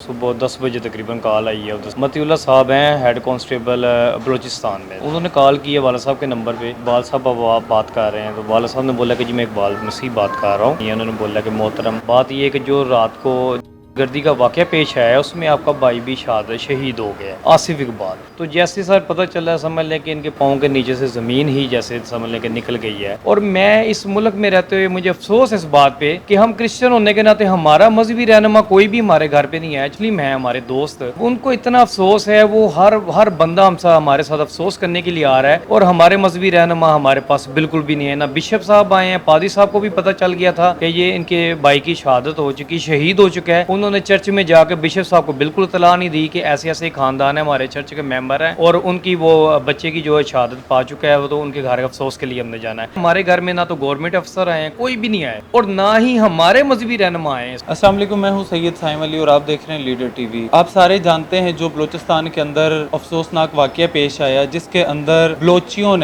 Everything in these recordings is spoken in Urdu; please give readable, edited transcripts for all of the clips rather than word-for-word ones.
صبح 10 بجے تقریباً کال آئی ہے متی اللہ صاحب ہیں ہیڈ کانسٹیبل بلوچستان میں. انہوں نے کال کی ہے والد صاحب کے نمبر پہ. والد صاحب اب آپ بات کر رہے ہیں تو والد صاحب نے بولا کہ جی میں اقبال مسیح بات کر رہا ہوں. انہوں نے بولا کہ محترم بات یہ ہے کہ جو رات کو گردی کا واقعہ پیش آیا ہے اس میں آپ کا بھائی بھی شہید ہو گیا ہے آصف اقبال. تو جیسے سر پتہ چلا سمجھ لیں کہ ان کے پاؤں کے نیچے سے زمین ہی جیسے سمجھ لیں کہ نکل گئی ہے. اور میں اس ملک میں رہتے ہوئے مجھے افسوس اس بات پہ کہ ہم کرسچن ہونے کے ناطے ہمارا مذہبی رہنما کوئی بھی ہمارے گھر پہ نہیں ہے. ایکچولی میں ہمارے دوست ان کو اتنا افسوس ہے, وہ ہر بندہ ہمارے ساتھ افسوس کرنے کے لیے آ رہا ہے, اور ہمارے مذہبی رہنما ہمارے پاس بالکل بھی نہیں ہے. نہ بشپ صاحب آئے ہیں, پادری صاحب کو بھی پتہ چل گیا تھا کہ یہ ان کے بھائی کی شہادت ہو چکی, شہید ہو چکا ہے. انہوں نے چرچ میں جا کے بشپ صاحب کو بالکل اطلاع نہیں دی کہ ایسے ایسے خاندان ہے ہمارے چرچ کے ممبر ہیں اور ان کی وہ بچے کی جو شہادت پا چکا ہے, وہ تو ان کے گھر افسوس کے لیے ہم نے جانا ہے. ہمارے گھر میں نہ تو گورنمنٹ افسر آئے ہیں, کوئی بھی نہیں آئے, اور نہ ہی ہمارے مذہبی رہنما آئے ہیں. السلام علیکم, میں ہوں سید سائم علی اور آپ دیکھ رہے ہیں لیڈر ٹی وی. آپ سارے جانتے ہیں جو بلوچستان کے اندر افسوسناک واقعہ پیش آیا, جس کے اندر بلوچیوں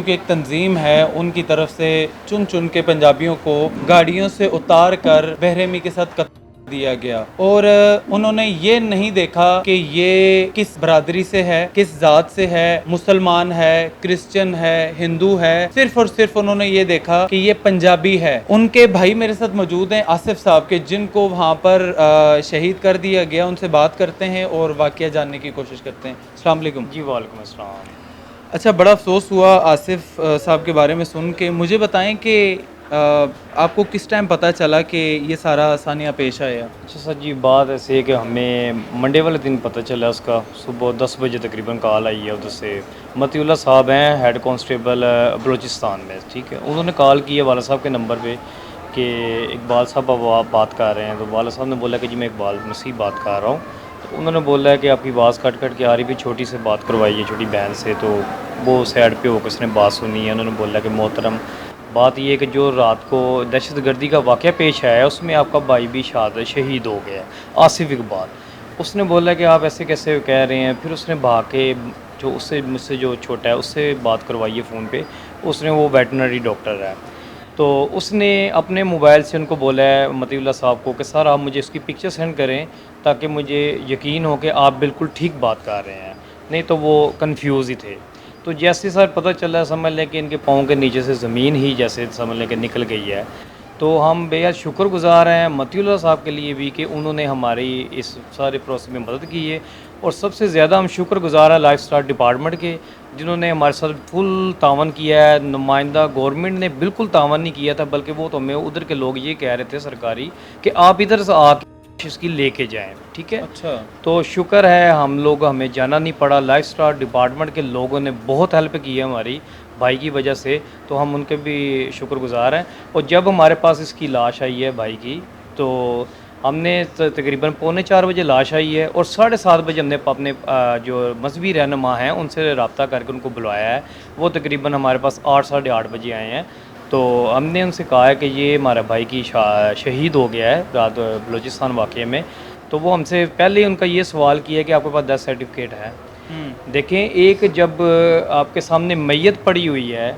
کی ایک تنظیم ہے, ان کی طرف سے چن کے پنجابیوں کو گاڑیوں سے اتار کر بہرحمی کے ساتھ قتل دیا گیا. اور انہوں نے یہ نہیں دیکھا کہ یہ کس برادری سے ہے, کس ذات سے ہے, مسلمان ہے, کرسچن ہے, ہندو ہے. صرف اور صرف انہوں نے یہ دیکھا کہ یہ پنجابی ہے. ان کے بھائی میرے ساتھ موجود ہیں آصف صاحب کے, جن کو وہاں پر شہید کر دیا گیا. ان سے بات کرتے ہیں اور واقعہ جاننے کی کوشش کرتے ہیں. السلام علیکم. جی وعلیکم السلام. اچھا, بڑا افسوس ہوا آصف صاحب کے بارے میں سن کے. مجھے بتائیں کہ آپ کو کس ٹائم پتہ چلا کہ یہ سارا آسانیاں پیش آیا؟ اچھا سر جی, بات ایسے ہے کہ ہمیں منڈے والے دن پتہ چلا اس کا. صبح 10 بجے تقریباً کال آئی ہے ادھر سے. متی اللہ صاحب ہیں ہیڈ کانسٹیبل بلوچستان میں, ٹھیک ہے. انہوں نے کال کی ہے والد صاحب کے نمبر پہ کہ اقبال صاحب اب آپ بات کر رہے ہیں تو والد صاحب نے بولا کہ جی میں اقبال مسیح بات کر رہا ہوں. تو انہوں نے بولا ہے کہ آپ کی آواز کٹ کے آ رہی, بھی چھوٹی سے بات کروائی ہے چھوٹی بہن سے. تو وہ سائڈ پہ ہو کے اس نے بات سنی ہے. انہوں نے بولا کہ محترم بات یہ ہے کہ جو رات کو دہشت گردی کا واقعہ پیش آیا ہے اس میں آپ کا بھائی بھی شہید ہو گیا ہے آصف اقبال. اس نے بولا کہ آپ ایسے کیسے کہہ رہے ہیں. پھر اس نے بھاگ کے جو مجھ سے جو چھوٹا ہے اس سے بات کروائی ہے فون پہ. اس نے وہ ویٹنری ڈاکٹر ہے, تو اس نے اپنے موبائل سے ان کو بولا ہے متی اللہ صاحب کو کہ سر آپ مجھے اس کی پکچر سینڈ کریں تاکہ مجھے یقین ہو کہ آپ بالکل ٹھیک بات کر رہے ہیں. نہیں تو وہ کنفیوز ہی تھے. تو جیسے سر پتہ چلا سمجھ لیں کہ ان کے پاؤں کے نیچے سے زمین ہی جیسے سمجھ لیں کہ نکل گئی ہے. تو ہم بے حد شکر گزار ہیں متی اللہ صاحب کے لیے بھی کہ انہوں نے ہماری اس سارے پروسیس میں مدد کی ہے. اور سب سے زیادہ ہم شکر گزار ہیں لائف سٹار ڈپارٹمنٹ کے, جنہوں نے ہمارے ساتھ فل تعاون کیا ہے. نمائندہ گورنمنٹ نے بالکل تعاون نہیں کیا تھا, بلکہ وہ تو ہمیں ادھر کے لوگ یہ کہہ رہے تھے سرکاری کہ آپ ادھر سے آ کے اس کی لے کے جائیں, ٹھیک ہے. اچھا, تو شکر ہے ہمیں جانا نہیں پڑا. لائف سٹار ڈپارٹمنٹ کے لوگوں نے بہت ہیلپ کی ہے ہماری بھائی کی وجہ سے, تو ہم ان کے بھی شکر گزار ہیں. اور جب ہمارے پاس اس کی لاش آئی ہے بھائی کی, تو ہم نے تقریباً 3:45 بجے لاش آئی ہے, اور 7:30 بجے ہم نے اپنے جو مذہبی رہنما ہیں ان سے رابطہ کر کے ان کو بلوایا ہے. وہ تقریباً ہمارے پاس 8-8:30 بجے آئے ہیں. تو ہم نے ان سے کہا ہے کہ یہ ہمارا بھائی کی شہید ہو گیا ہے رات بلوچستان واقعے میں. تو وہ ہم سے پہلے ہی ان کا یہ سوال کیا کہ آپ کے پاس 10 سرٹیفکیٹ ہے. دیکھیں, ایک جب آپ کے سامنے میت پڑی ہوئی ہے,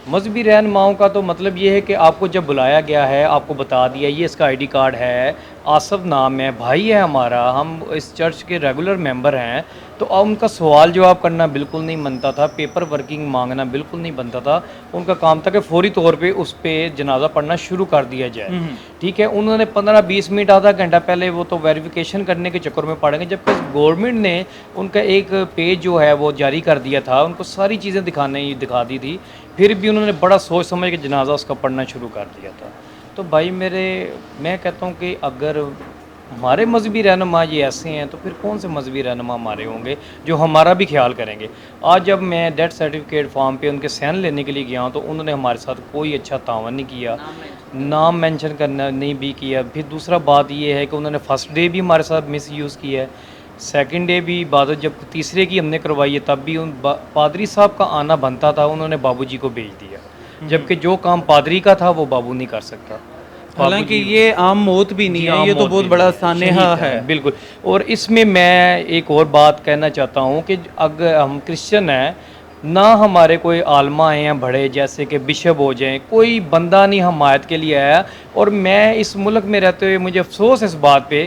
مذہبی رہنماؤں کا تو مطلب یہ ہے کہ آپ کو جب بلایا گیا ہے آپ کو بتا دیا یہ اس کا آئی ڈی کارڈ ہے, آصف نام ہے, بھائی ہے ہمارا, ہم اس چرچ کے ریگولر ممبر ہیں. تو ان کا سوال جواب کرنا بالکل نہیں بنتا تھا, پیپر ورکنگ مانگنا بالکل نہیں بنتا تھا. ان کا کام تھا کہ فوری طور پہ اس پہ جنازہ پڑھنا شروع کر دیا جائے, ٹھیک ہے. انہوں نے 15-20 منٹ آدھا گھنٹہ پہلے وہ تو ویریفیکیشن کرنے کے چکر میں پڑیں گے, جبکہ گورنمنٹ نے ان کا ایک پیج جو ہے وہ جاری کر دیا تھا, ان کو ساری چیزیں دکھا دی تھی. پھر بھی انہوں نے بڑا سوچ سمجھ کے جنازہ اس کا پڑھنا شروع کر دیا تھا. تو بھائی میں کہتا ہوں کہ اگر ہمارے مذہبی رہنما یہ ایسے ہیں تو پھر کون سے مذہبی رہنما ہمارے ہوں گے جو ہمارا بھی خیال کریں گے. آج جب میں ڈیتھ سرٹیفکیٹ فارم پہ ان کے سین لینے کے لیے گیا ہوں تو انہوں نے ہمارے ساتھ کوئی اچھا تعاون نہیں کیا, نام مینشن کرنا نہیں بھی کیا. پھر دوسرا بات یہ ہے کہ انہوں نے فرسٹ ڈے بھی ہمارے ساتھ مس یوز کیا ہے, سیکنڈ ڈے بھی. عبادت جب تیسرے کی ہم نے کروائی ہے تب بھی پادری صاحب کا آنا بنتا تھا, انہوں نے بابو جی کو بھیج دیا, جبکہ جو کام پادری کا تھا وہ بابو نہیں کر سکتا. حالانکہ یہ عام موت بھی نہیں ہے, یہ تو بہت بڑا سانحہ ہے. بالکل. اور اس میں ایک اور بات کہنا چاہتا ہوں کہ اگر ہم کرسچن ہیں, نہ ہمارے کوئی عالمہ آئے ہیں بڑے جیسے کہ بشپ ہو جائیں, کوئی بندہ نہیں حمایت کے لیے آیا. اور میں اس ملک میں رہتے ہوئے مجھے افسوس اس بات پہ